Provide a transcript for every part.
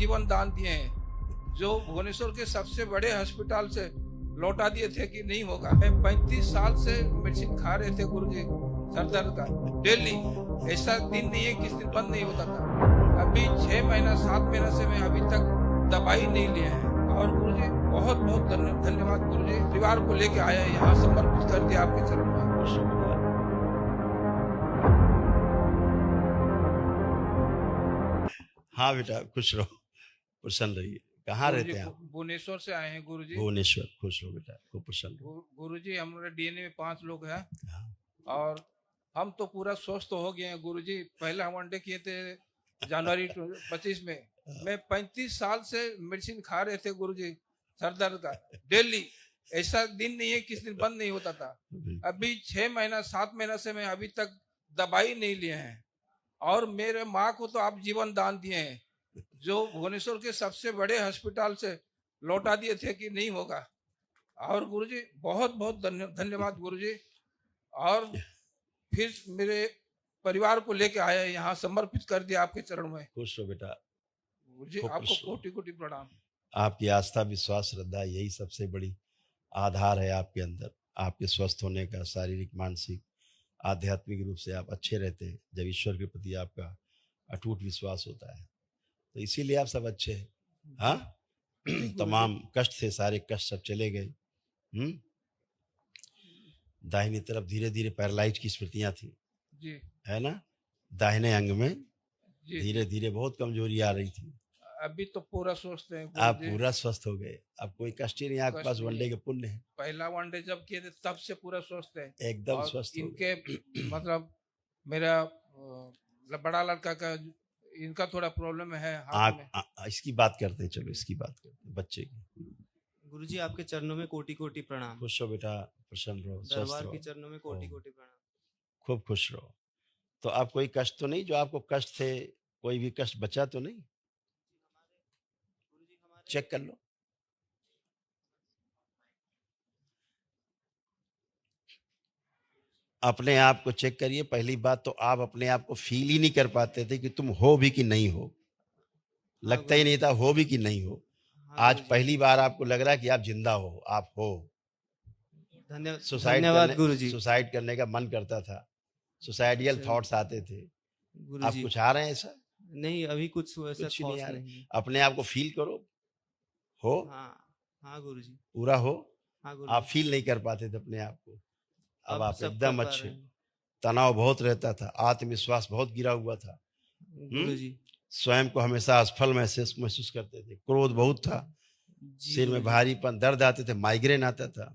जीवन दान दिए हैं, जो भुवनेश्वर के सबसे बड़े अस्पताल से लौटा दिए थे कि नहीं होगा। मैं 35 साल से मेडिसिन खा रहे थे गुरुजी, सर दर्द का डेली। ऐसा दिन नहीं है किस दिन बंद नहीं होता था। अभी 6 महीना 7 महीना से मैं अभी तक दवाई नहीं लिया है। और गुरुजी बहुत बहुत धन्यवाद गुरुजी, परिवार को लेके आया यहाँ समर्पित कर दिया आपके चरण में। हाँ बेटा, खुश रहो, प्रसन्न रहिए। कहाँ रहते हैं आप? भुवनेश्वर से आए हैं गुरुजी। भुवनेश्वर। खुश रहो बेटा, खूब प्रसन्न रहो। गुरुजी हमारे डीएनए में 5 लोग हैं और हम तो पूरा स्वस्थ हो गए हैं गुरुजी। पहले हम वनडे किए थे जनवरी 25 में। मैं 35 साल से मेडिसिन खा रहे थे गुरुजी, सर दर्द का डेली। ऐसा दिन नहीं है किस दिन बंद नहीं होता था। अभी 6 महीना 7 महीना से मैं अभी तक दवाई नहीं लिए हैं। और मेरे माँ को तो आप जीवन दान दिए हैं, जो भुवनेश्वर के सबसे बड़े अस्पताल से लौटा दिए थे कि नहीं होगा। और गुरुजी बहुत बहुत धन्यवाद गुरुजी। और फिर मेरे परिवार को लेके आया यहाँ समर्पित कर दिया आपके चरण में। खुश रहो बेटा गुरुजी, आपको कोटि कोटि प्रणाम। आपकी आस्था, विश्वास, श्रद्धा यही सबसे बड़ी आधार है आपके अंदर, आपके स्वस्थ होने का। शारीरिक, मानसिक, आध्यात्मिक रूप से आप अच्छे रहते हैं जब ईश्वर के प्रति आपका अटूट विश्वास होता है, तो इसीलिए आप सब अच्छे हैं। हाँ तमाम कष्ट थे, सारे कष्ट सब चले गए। दाहिनी तरफ धीरे धीरे पैरालाइज की स्मृतियां थी जी, है ना, दाहिने अंग में जी, धीरे धीरे बहुत कमजोरी आ रही थी। अभी तो पूरा स्वस्थ है। आप पूरा स्वस्थ हो गए, अब कोई कष्ट ही नहीं, आपके पास वनडे के पुण्य है। पहला वनडे जब किए थे तब से पूरा स्वस्थ है, एकदम स्वस्थ। इनके मतलब मेरा बड़ा लड़का का इनका थोड़ा प्रॉब्लम है हाथ में। इसकी बात करते हैं, चलो इसकी बात करते हैं, बच्चे की। गुरुजी आपके चरणों में कोटि कोटि प्रणाम। खुश हो बेटा, प्रसन्न रहो, दरबार के चरणों में कोटि कोटि प्रणाम। खूब खुश रहो। तो आप कोई कष्ट तो नहीं, जो आपको कष्ट थे कोई भी कष्ट बचा तो नहीं? चेक कर लो। अपने आप को चेक करिए। पहली बात तो आप अपने आप को फील ही नहीं कर पाते थे कि तुम हो भी कि नहीं हो, लगता ही नहीं था हो भी कि नहीं हो। आज पहली बार आपको लग रहा है कि आप जिंदा हो, आप हो। धन्यवाद गुरुजी। सुसाइड करने का मन करता था, सुसाइडियल थॉट्स आते थे। आप कुछ आ रहे हैं ऐसा? नहीं, अभी कुछ नहीं आ रहे। अपने आप को फील करो, हो। हाँ गुरुजी, पूरा हो। हाँ आप फील नहीं कर पाते थे अपने आप को, अब आप एकदम अच्छे। तनाव बहुत रहता था, आत्मविश्वास बहुत गिरा हुआ था गुरुजी। स्वयं को हमेशा असफल महसूस करते थे, क्रोध बहुत था, सिर में भारीपन, दर्द आते थे, माइग्रेन आता था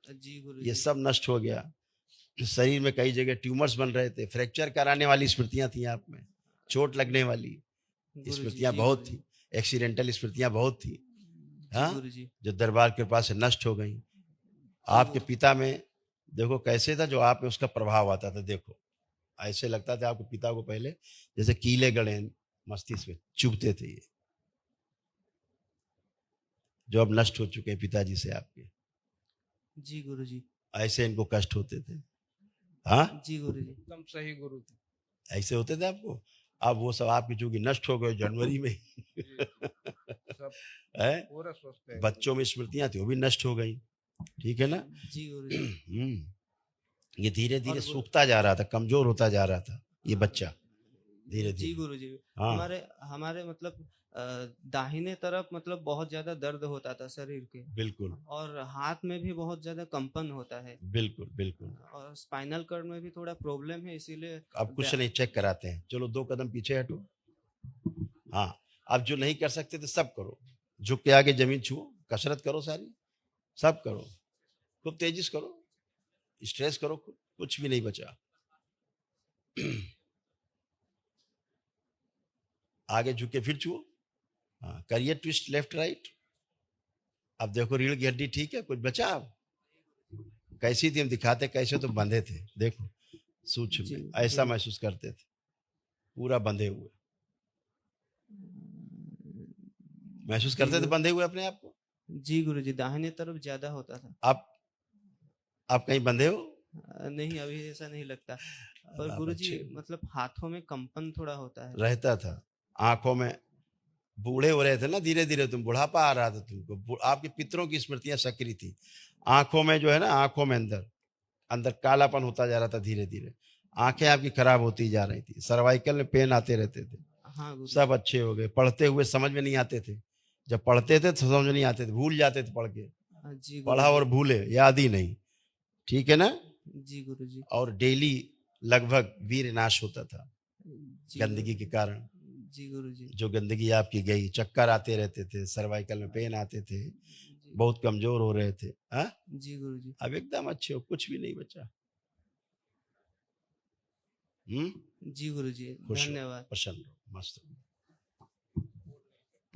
जी गुरुजी। ये सब नष्ट हो गया। शरीर में कई जगह ट्यूमर्स बन रहे थे, फ्रैक्चर कराने वाली स्मृतियां थी आप में, चोट लगने वाली स्मृतियां बहुत थी, एक्सीडेंटल स्मृतियां बहुत थी। हाँ, जो दरबार के पास से नष्ट हो गई। आपके पिता में देखो कैसे था, जो आप में उसका प्रभाव आता था। देखो ऐसे लगता था आपके पिता को पहले जैसे कीले गड़े मस्तिष्क में चुभते थे, ये जो अब नष्ट हो चुके हैं पिताजी से आपके। जी गुरुजी। ऐसे इनको कष्ट होते थे। हाँ जी गुरुजी, एकदम सही गुरु थे। ऐसे होते थे आपको। अब वो सब आपकी चूंकि नष्ट हो गए जनवरी में सब है, पूरा स्वस्थ है। बच्चों में स्मृतियां थी वो भी नष्ट हो गई, ठीक है ना। जी गुरुजी। ये धीरे धीरे सूखता जा रहा था, कमजोर होता जा रहा था ये बच्चा धीरे धीरे। जी गुरुजी। हाँ। हमारे मतलब दाहिने तरफ मतलब बहुत ज्यादा दर्द होता था शरीर के। बिल्कुल। और हाथ में भी बहुत ज्यादा कंपन होता है। बिल्कुल बिल्कुल। और स्पाइनल कॉर्ड में भी थोड़ा प्रॉब्लम है, इसीलिए अब कुछ नहीं, चेक कराते हैं। चलो 2 कदम पीछे हटो। हाँ, अब जो नहीं कर सकते थे सब करो, झुक के आगे जमीन छुओ, कसरत करो, सारी सब करो, खूब तेजी से करो, स्ट्रेस करो, कुछ भी नहीं बचा। आगे झुके फिर छुओ। हाँ, करिए ट्विस्ट लेफ्ट राइट। अब देखो रीढ़ की हड्डी ठीक है, कुछ बचा? अब कैसी थी हम दिखाते, कैसे तो बंधे थे, देखो सूक्ष्म में ऐसा महसूस करते थे, पूरा बंधे हुए महसूस करते थे, बंधे हुए अपने आप को। जी गुरुजी, दाहिने तरफ ज्यादा होता था। आप कहीं बंधे हो? नहीं, अभी ऐसा नहीं लगता। पर गुरुजी मतलब हाथों में कंपन थोड़ा होता है, रहता था, आंखों में बूढ़े हो रहे थे ना धीरे धीरे, तुम बुढ़ापा आ रहा था तुमको, आपके पितरों की स्मृतियां सक्रिय थी। आंखों में जो है ना, आंखों में अंदर अंदर कालापन होता जा रहा था धीरे धीरे, आंखें आपकी खराब होती जा रही थी, सर्वाइकल में पेन आते रहते थे। हाँ गुरु सब अच्छे हो गए, पढ़ते हुए समझ में नहीं आते थे, जब पढ़ते थे तो समझ में नहीं आते थे, भूल जाते थे पढ़ के, जी पढ़ा और भूले, याद ही नहीं। ठीक है ना। जी गुरु जी। और डेली लगभग वीर नाश होता था जी गंदगी के कारण। जी गुरु जी। जो गंदगी आपकी गई, चक्कर आते रहते थे, सर्वाइकल में पेन आते थे, बहुत कमजोर हो रहे थे। हाँ, जी गुरु जी। अब एकदम अच्छे हो, कुछ भी नहीं बचा। जी गुरु जी, खुश हो, धन्यवाद। प्रसन्न रहो, मस्त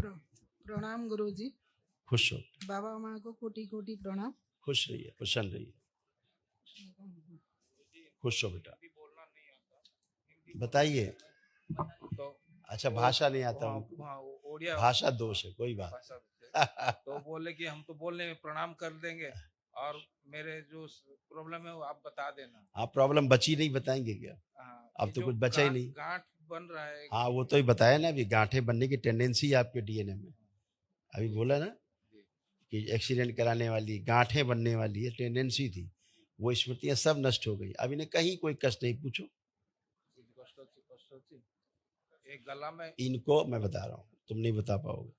रहो, प्रणाम गुरुजी। खुश हो, बाबा माँ को कोटि कोटि प्रणाम। खुश रहिए, प्रसन्न रहिए, खुश हो बेटा। बताइए। तो अच्छा, भाषा नहीं आता वहाँ- उनको, वहाँ ओडिया भाषा दोष है, कोई बात। भाषा से। तो बोले कि हम तो बोलने में प्रणाम कर देंगे, और मेरे जो प्रॉब्लम है वो आप बता देना। आप प्रॉब्लम बची नहीं, बताएंगे क्या? हाँ, अब ये तो जो कुछ बचा ही गांठ- नहीं। गांठ बन रहा है। हाँ, वो तो ही बताया ना, अभी गांठें बनने की टेंडेंसी है आपके डीएनए में। अभी बोला ना कि एक्सीडेंट कराने वाली, गांठें बनने वाली है, टेंडेंसी थी, वो स्मृतियां सब नष्ट हो गई। अभी ने कहीं कोई कष्ट नहीं, पूछो एक गला में इनको। मैं बता रहा हूँ, तुम नहीं बता पाओगे।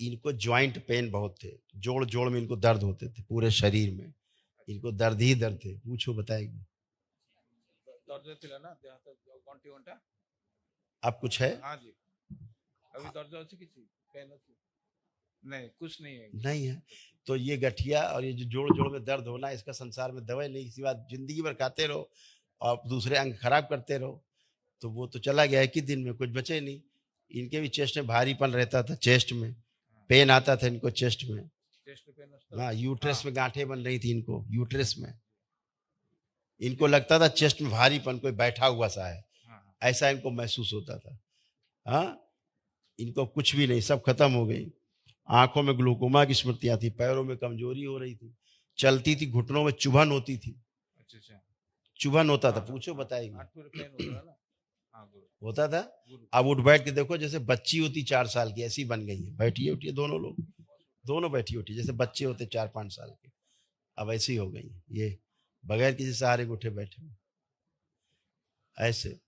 इनको ज्वाइंट पेन बहुत थे, जोड़ जोड़ में इनको दर्द होते थे, पूरे शरीर में इनको दर्द ही दर्द थे। पूछो, बताएगी। दर्द थिला ना देह हाथ गंटी गंटा। अब कुछ है? हाँ जी, अभी दर्द अच्छी किसी पेन अच्छी नहीं, कुछ नहीं है। नहीं है। तो ये गठिया और ये जो जोड़ जोड़ में दर्द होना, इसका संसार में दवाई नहीं, इसी बात जिंदगी भर खाते रहो और दूसरे अंग खराब करते रहो, तो वो तो चला गया एक ही दिन में, कुछ बचे नहीं। इनके भी चेस्ट में भारीपन रहता था, चेस्ट में पेन आता था इनको, चेस्ट में। Chest pain. हाँ, यूट्रस में गांठें बन रही थी इनको, यूट्रस में। इनको लगता था चेस्ट में भारीपन, कोई बैठा हुआ सा है, ऐसा इनको महसूस होता था। हाँ, इनको कुछ भी नहीं, सब खत्म हो गई। आंखों में ग्लूकोमा की स्मृतियां थी, पैरों में कमजोरी हो रही थी, चलती थी घुटनों में चुभन होती थी। अच्छा, चुभन होता था, पूछो, बताएगी। होता था। अब उठ बैठ के देखो, जैसे बच्ची होती 4 साल की, ऐसी बन गई है, बैठी उठी दोनों लोग, दोनों बैठी उठी जैसे बच्चे होते 4-5 साल के, अब ऐसी हो गई ये, बगैर किसी सहारे के उठे बैठे ऐसे।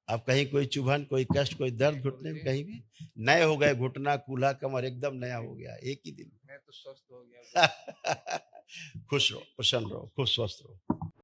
अब कहीं कोई चुभन, कोई कष्ट, कोई दर्द घुटने में, कहीं भी नए हो गए, घुटना, कूल्हा, कमर एकदम नया हो गया एक ही दिन। मैं तो स्वस्थ हो गया। खुश रहो, प्रसन्न रहो, खुश स्वस्थ रहो।